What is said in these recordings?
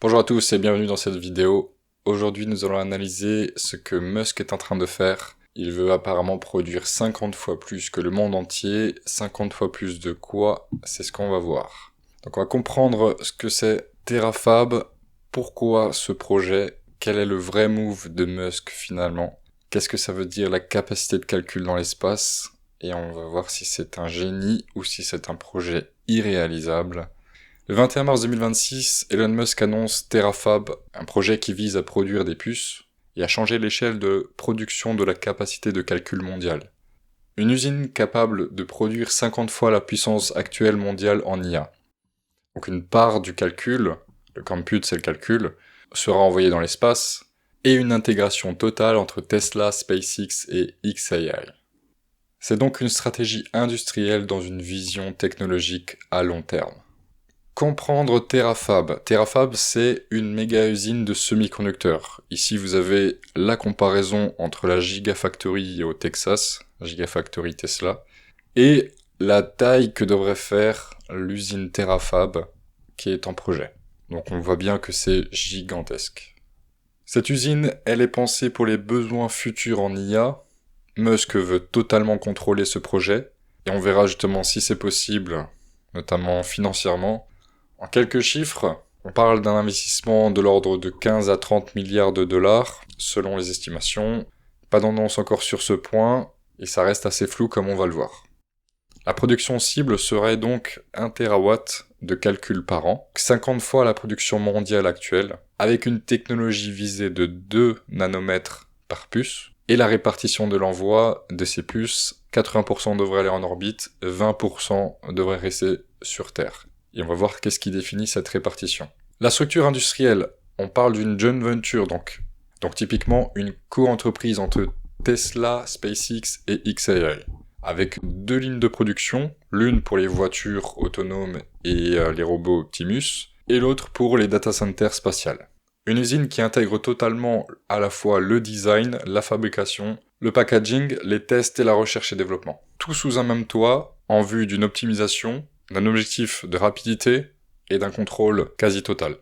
Bonjour à tous et bienvenue dans cette vidéo. Aujourd'hui nous allons analyser ce que Musk est en train de faire. Il veut apparemment produire 50 fois plus que le monde entier. 50 fois plus de quoi? C'est ce qu'on va voir. Donc on va comprendre ce que c'est Terafab, pourquoi ce projet, quel est le vrai move de Musk finalement, qu'est-ce que ça veut dire la capacité de calcul dans l'espace, et on va voir si c'est un génie ou si c'est un projet irréalisable. Le 21 mars 2026, Elon Musk annonce Terafab, un projet qui vise à produire des puces et à changer l'échelle de production de la capacité de calcul mondiale. Une usine capable de produire 50 fois la puissance actuelle mondiale en IA. Donc une part du calcul, le compute c'est le calcul, sera envoyée dans l'espace, et une intégration totale entre Tesla, SpaceX et xAI. C'est donc une stratégie industrielle dans une vision technologique à long terme. Comprendre Terafab. Terafab, c'est une méga usine de semi-conducteurs. Ici, vous avez la comparaison entre la Gigafactory au Texas, Gigafactory Tesla, et la taille que devrait faire l'usine Terafab qui est en projet. Donc on voit bien que c'est gigantesque. Cette usine, elle est pensée pour les besoins futurs en IA. Musk veut totalement contrôler ce projet, et on verra justement si c'est possible, notamment financièrement. En quelques chiffres, on parle d'un investissement de l'ordre de 15 à 30 milliards de dollars, selon les estimations. Pas d'annonce encore sur ce point, et ça reste assez flou comme on va le voir. La production cible serait donc 1 terawatt de calcul par an, 50 fois la production mondiale actuelle, avec une technologie visée de 2 nanomètres par puce, et la répartition de l'envoi de ces puces, 80% devraient aller en orbite, 20% devraient rester sur Terre. Et on va voir qu'est-ce qui définit cette répartition. La structure industrielle, on parle d'une joint venture, donc typiquement une co-entreprise entre Tesla, SpaceX et xAI, avec 2 lignes de production, l'une pour les voitures autonomes et les robots Optimus, et l'autre pour les data centers spatiales. Une usine qui intègre totalement à la fois le design, la fabrication, le packaging, les tests et la recherche et développement. Tout sous un même toit, en vue d'une optimisation, d'un objectif de rapidité et d'un contrôle quasi total.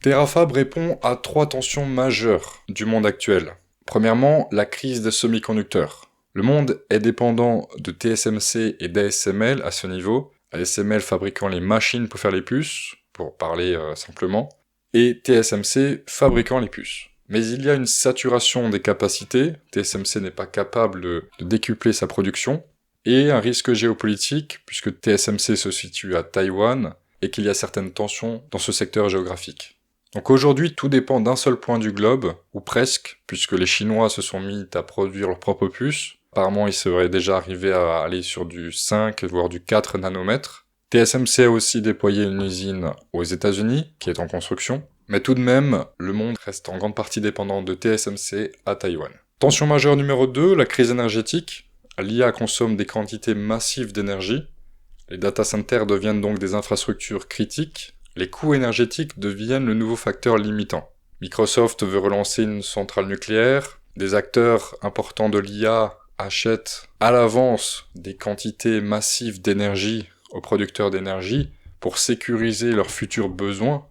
Terafab répond à 3 tensions majeures du monde actuel. Premièrement, la crise des semi-conducteurs. Le monde est dépendant de TSMC et d'ASML à ce niveau, ASML fabriquant les machines pour faire les puces, pour parler simplement, et TSMC fabriquant les puces. Mais il y a une saturation des capacités, TSMC n'est pas capable de décupler sa production, et un risque géopolitique, puisque TSMC se situe à Taïwan, et qu'il y a certaines tensions dans ce secteur géographique. Donc aujourd'hui, tout dépend d'un seul point du globe, ou presque, puisque les Chinois se sont mis à produire leurs propres puces. Apparemment, ils seraient déjà arrivés à aller sur du 5, voire du 4 nanomètres. TSMC a aussi déployé une usine aux États-Unis, qui est en construction, mais tout de même, le monde reste en grande partie dépendant de TSMC à Taïwan. Tension majeure numéro 2, la crise énergétique. L'IA consomme des quantités massives d'énergie. Les data centers deviennent donc des infrastructures critiques. Les coûts énergétiques deviennent le nouveau facteur limitant. Microsoft veut relancer une centrale nucléaire. Des acteurs importants de l'IA achètent à l'avance des quantités massives d'énergie aux producteurs d'énergie pour sécuriser leurs futurs besoins.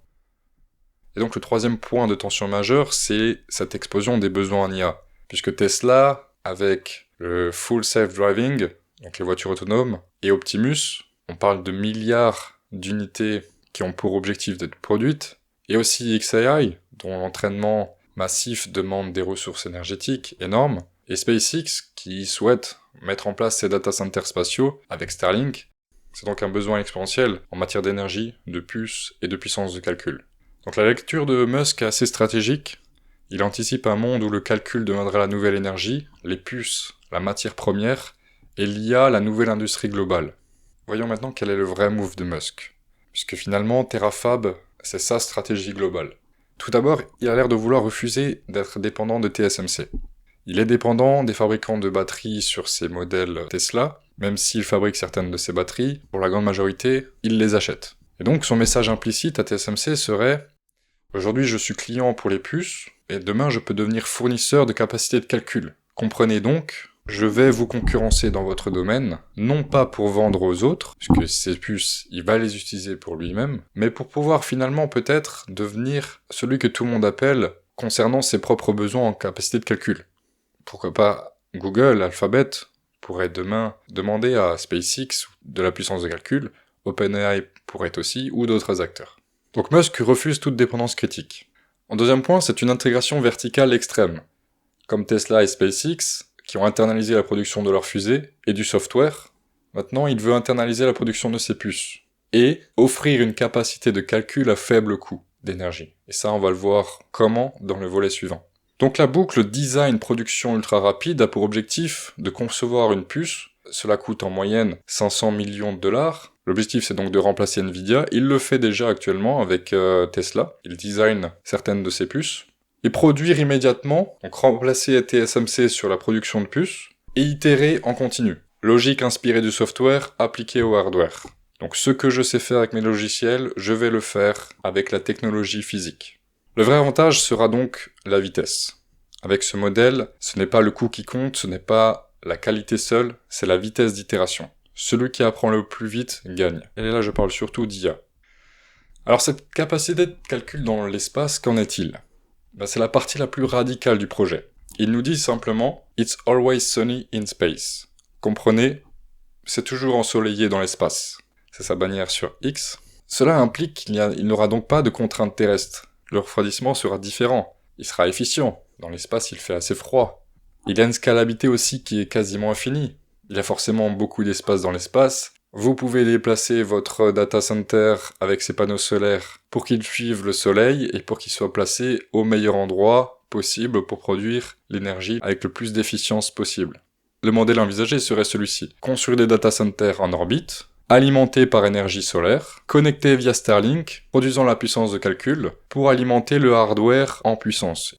Et donc le troisième point de tension majeure, c'est cette explosion des besoins en IA. Puisque Tesla, avec le full self-driving, donc les voitures autonomes, et Optimus, on parle de milliards d'unités qui ont pour objectif d'être produites, et aussi xAI, dont l'entraînement massif demande des ressources énergétiques énormes, et SpaceX, qui souhaite mettre en place ses data centers spatiaux avec Starlink. C'est donc un besoin exponentiel en matière d'énergie, de puces et de puissance de calcul. Donc la lecture de Musk est assez stratégique. Il anticipe un monde où le calcul deviendra la nouvelle énergie, les puces la matière première, et l'IA la nouvelle industrie globale. Voyons maintenant quel est le vrai move de Musk. Puisque finalement, Terafab, c'est sa stratégie globale. Tout d'abord, il a l'air de vouloir refuser d'être dépendant de TSMC. Il est dépendant des fabricants de batteries sur ses modèles Tesla, même s'il fabrique certaines de ses batteries, pour la grande majorité, il les achète. Et donc son message implicite à TSMC serait « Aujourd'hui je suis client pour les puces, et demain je peux devenir fournisseur de capacités de calcul. Comprenez donc je vais vous concurrencer dans votre domaine, non pas pour vendre aux autres, puisque ces puces, il va les utiliser pour lui-même, mais pour pouvoir finalement peut-être devenir celui que tout le monde appelle concernant ses propres besoins en capacité de calcul. Pourquoi pas Google, Alphabet, pourrait demain demander à SpaceX de la puissance de calcul, OpenAI pourrait aussi, ou d'autres acteurs. Donc Musk refuse toute dépendance critique. En deuxième point, c'est une intégration verticale extrême, comme Tesla et SpaceX, qui ont internalisé la production de leurs fusées et du software. Maintenant, il veut internaliser la production de ses puces et offrir une capacité de calcul à faible coût d'énergie. Et ça, on va le voir comment dans le volet suivant. Donc la boucle design-production ultra rapide a pour objectif de concevoir une puce. Cela coûte en moyenne 500 millions de dollars. L'objectif, c'est donc de remplacer Nvidia. Il le fait déjà actuellement avec Tesla. Il design certaines de ses puces. Et produire immédiatement, donc remplacer TSMC sur la production de puces, et itérer en continu. Logique inspirée du software, appliquée au hardware. Donc ce que je sais faire avec mes logiciels, je vais le faire avec la technologie physique. Le vrai avantage sera donc la vitesse. Avec ce modèle, ce n'est pas le coût qui compte, ce n'est pas la qualité seule, c'est la vitesse d'itération. Celui qui apprend le plus vite gagne. Et là, je parle surtout d'IA. Alors cette capacité de calcul dans l'espace, qu'en est-il ? C'est la partie la plus radicale du projet. Il nous dit simplement « It's always sunny in space ». Comprenez, c'est toujours ensoleillé dans l'espace. C'est sa bannière sur X. Cela implique qu'il n'aura donc pas de contraintes terrestres. Le refroidissement sera différent. Il sera efficient. Dans l'espace, il fait assez froid. Il y a une scalabilité aussi qui est quasiment infinie. Il y a forcément beaucoup d'espace dans l'espace. Vous pouvez déplacer votre data center avec ses panneaux solaires pour qu'il suive le soleil et pour qu'il soit placé au meilleur endroit possible pour produire l'énergie avec le plus d'efficience possible. Le modèle envisagé serait celui-ci. Construire des data centers en orbite, alimentés par énergie solaire, connectés via Starlink, produisant la puissance de calcul pour alimenter le hardware en puissance.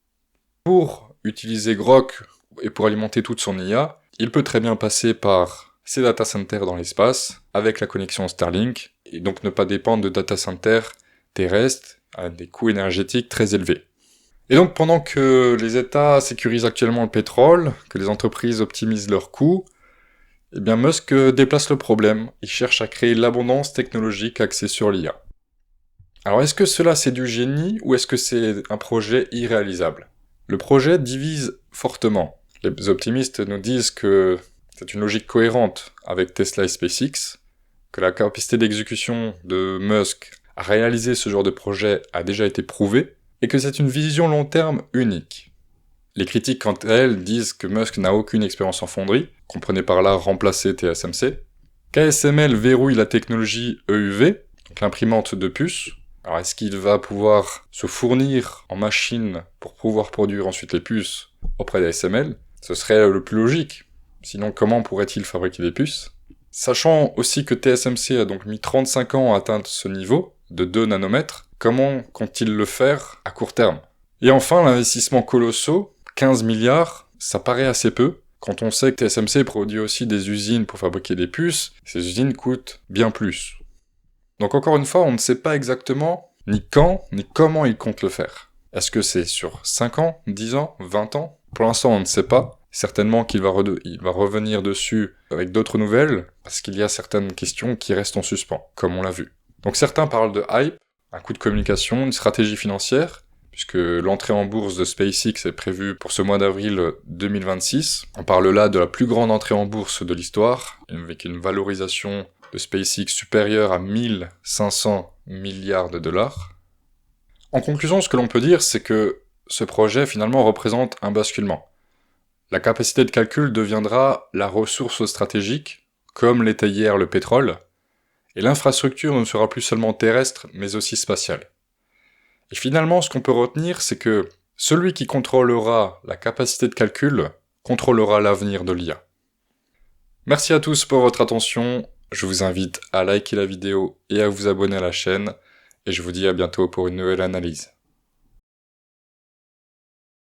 Pour utiliser Grok et pour alimenter toute son IA, il peut très bien passer par ces data centers dans l'espace avec la connexion Starlink et donc ne pas dépendre de data centers terrestres à des coûts énergétiques très élevés. Et donc pendant que les États sécurisent actuellement le pétrole, que les entreprises optimisent leurs coûts, eh bien Musk déplace le problème. Il cherche à créer l'abondance technologique axée sur l'IA. Alors est-ce que cela c'est du génie ou est-ce que c'est un projet irréalisable ? Le projet divise fortement. Les optimistes nous disent que c'est une logique cohérente avec Tesla et SpaceX, que la capacité d'exécution de Musk à réaliser ce genre de projet a déjà été prouvée, et que c'est une vision long terme unique. Les critiques, quant à elles, disent que Musk n'a aucune expérience en fonderie, comprenez par là remplacer TSMC, qu'ASML verrouille la technologie EUV, donc l'imprimante de puces. Alors est-ce qu'il va pouvoir se fournir en machines pour pouvoir produire ensuite les puces auprès d'ASML ? Ce serait le plus logique. Sinon, comment pourrait-il fabriquer des puces ? Sachant aussi que TSMC a donc mis 35 ans à atteindre ce niveau, de 2 nanomètres, comment compte-t-il le faire à court terme ? Et enfin, l'investissement colossaux, 15 milliards, ça paraît assez peu. Quand on sait que TSMC produit aussi des usines pour fabriquer des puces, ces usines coûtent bien plus. Donc encore une fois, on ne sait pas exactement ni quand, ni comment il compte le faire. Est-ce que c'est sur 5 ans, 10 ans, 20 ans ? Pour l'instant, on ne sait pas. Certainement qu'il va revenir dessus avec d'autres nouvelles, parce qu'il y a certaines questions qui restent en suspens, comme on l'a vu. Donc certains parlent de hype, un coup de communication, une stratégie financière, puisque l'entrée en bourse de SpaceX est prévue pour ce mois d'avril 2026. On parle là de la plus grande entrée en bourse de l'histoire, avec une valorisation de SpaceX supérieure à 1500 milliards de dollars. En conclusion, ce que l'on peut dire, c'est que ce projet finalement représente un basculement. La capacité de calcul deviendra la ressource stratégique, comme l'était hier le pétrole, et l'infrastructure ne sera plus seulement terrestre, mais aussi spatiale. Et finalement, ce qu'on peut retenir, c'est que celui qui contrôlera la capacité de calcul contrôlera l'avenir de l'IA. Merci à tous pour votre attention, je vous invite à liker la vidéo et à vous abonner à la chaîne, et je vous dis à bientôt pour une nouvelle analyse.